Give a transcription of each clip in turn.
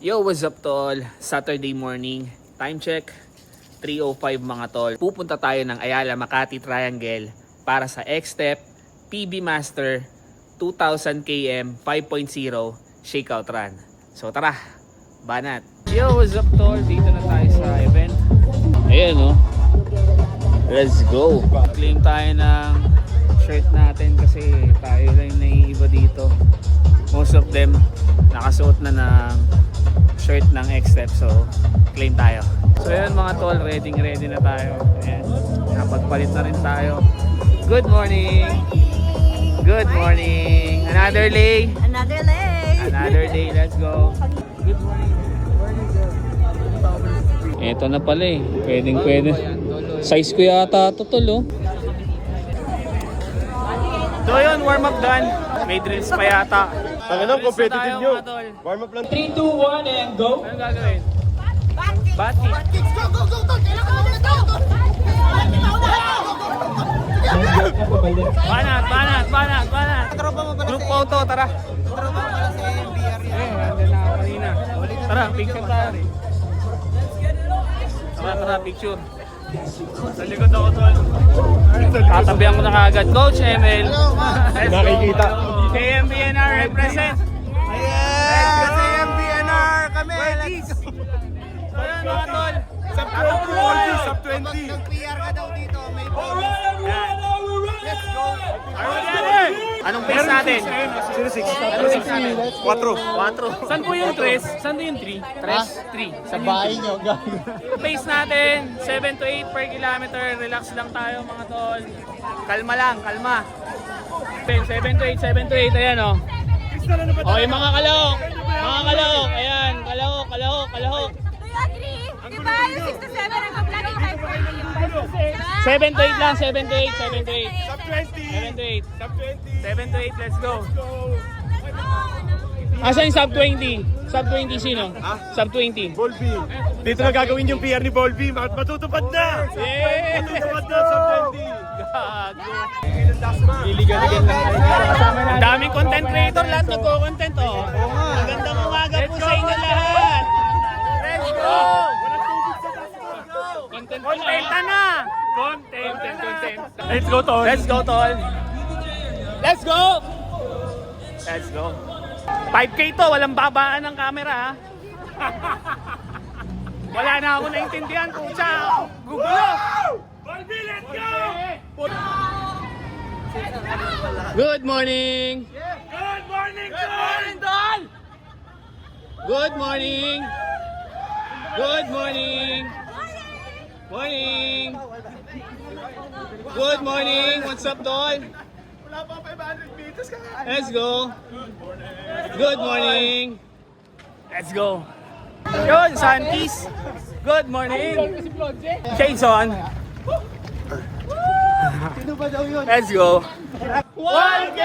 Yo, what's up tol? Saturday morning, time check, 3:05 mga tol. Pupunta tayo ng Ayala Makati Triangle para sa X-Step PB Master 2000 km 5.0 Shakeout Run. So tara, banat! Yo, what's up tol? Dito na tayo sa event. Ayan o. Let's go! Claim tayo ng shirt natin kasi tayo lang yung naiiba dito. Most of them nakasuot na ng shirt ng X-Step, so claim tayo. So yun mga tol, ready na tayo. Ayan, napagpalit na rin tayo. Good morning! Good morning! Another day! Another day, let's go! Good morning! Eto na pala eh, pwede. Size ko yata ito tol oh. So yun, warm up done. May drills pa yata. Tangan competitive nyo. Warm up lang. 3, 2, 1, and go! Anong gagawin? Bat kick! Banat! Group photo, tara! Nandun na ako kanina. Tara, picture tayo rin. Tara, picture. Sa likod ako tol. Tatabihan ko na kagad. Coach Emil. Nakikita. KMBNR represent. Yes! MBNR kami! So yun mga tol. Sub 20! Sub 20! Nag-PR ka daw dito, may Let's go! Anong pace natin? 06. Anong pace natin? 4. 4. Saan po yung 3? Saan yung 3? 3. sa bahay nyo, Pace natin, 7 to 8 per kilometer. Relax lang tayo mga tol. Kalma lang, kalma. 7 to 8. Ayan o. Okay mga kalahok. Ayan, kalahok. Diba? Yung 6 to 7 ang ka-vlogging tayo for 7 to 8 lang, 7 to 8. Sub 20! 7 to 8, let's go. Asan yung sub 20? Sub 20 sino? Sub 20. Volby. Dito na gagawin yung PR ni Volby. Matutupad na! Yeah! Matutupad na sub 20! Gago. Liligan-ligan lang tayo. Ang daming content creator, lahat nagko-content oh. Magandang umaga po sa inyo lahat. Let's go! Content na! Content. Let's go tol! Let's go, tol. Let's go. 5K to, walang babaan ng camera ha. Wala na ako naintindihan kung siya gugulo. Volby, let's go! Good morning. Good morning, tol! Good morning. Good morning. What's up, Tol? Wala pa 500 meters ka nga. Let's go. Good morning. Let's go. Yun, Santis. Good morning. Jason. Sino ba daw yun? Let's go. 1K!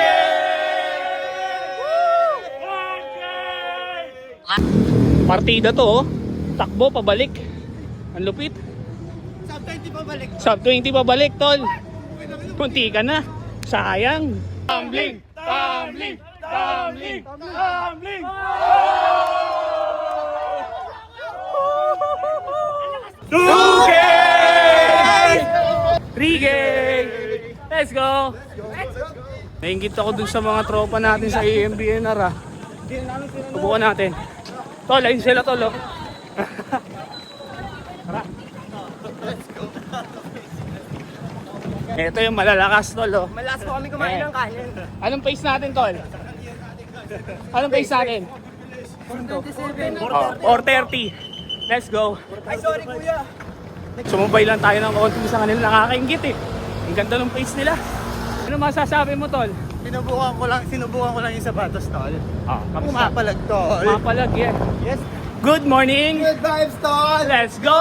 Partida to oh. Takbo pabalik. Ang lupit. Sub 20 pa balik. Sub 20 pabalik, tol. Punti ka na. Sayang. Tumbling. 2K! 3K! Let's go! Nainggit ako dun sa mga tropa natin sa AMBNR ah. Subukan natin. Tol, ayun sila tol oh. Ito yung malalakas tol oh. Malakas po kami kumain ng kanin. Anong pace natin tol? Anong pace natin? 27. Oh, 4:30. Let's go. Ay, sorry kuya. Sumubay lang tayo ng konti sa kanila, nakakaingit eh. Ang ganda ng pace nila. Ano masasabi mo tol? Sinubukan ko lang yung sapatos, tol. Ah, Pumapalag, tol. mapalag yan. Yes. Good morning. Good vibes, tol. Let's go.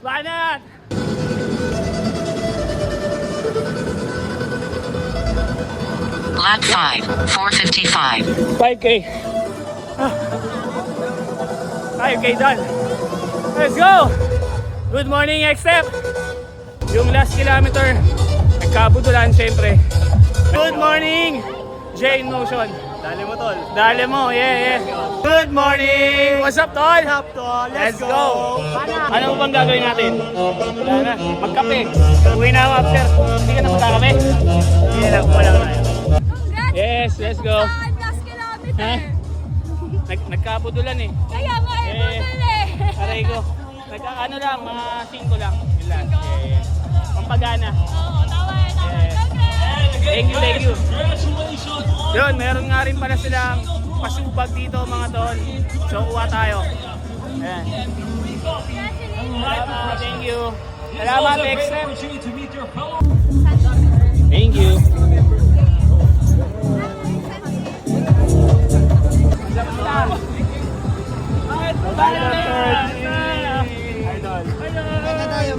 Banat! Lap 5, 4:55. 5K. 5K done. Let's go! Good morning, X-Step! Yung last kilometer, nagkabudulan syempre. Good morning! J in motion. Dali mo tol. Dali mo, yeah. Good morning! what's up, tol? What's up, tol? Let's go! Ano mo bang gagawin natin? Wala na, magkape. Uwi na ako after. Hindi ka na magkakape? Hindi na, wala tayo. Congrats! Yes, let's go. Saan last kilometer? Ha? Nagkabudulan eh. Kaya nga budol eh. Aray ko. Ano lang, mga 5 lang. Yun lang. Pampagana. Oo, tama. Congrats! Thank you. Yun, meron nga rin pala silang pasubag dito mga tol. So, kuha tayo. Ayan. Salamat, thank you. Salamat, Extreme. Thank you.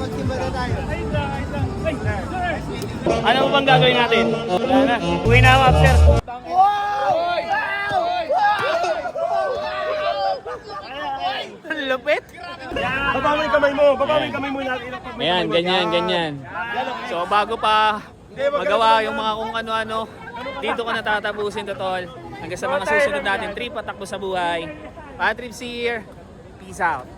Magsimba na tayo. Ano mo bang gagawin natin? Wala na. Uwi na ako after. Lupit. Baba mo yung kamay mo. Baba mo yung kamay mo natin. Ayan, ganyan. So bago pa magawa yung mga kung ano-ano, dito ko natatapusin to, tol. Hanggang sa mga susunod natin trip at takbo sa buhay. Patrips here. Peace out.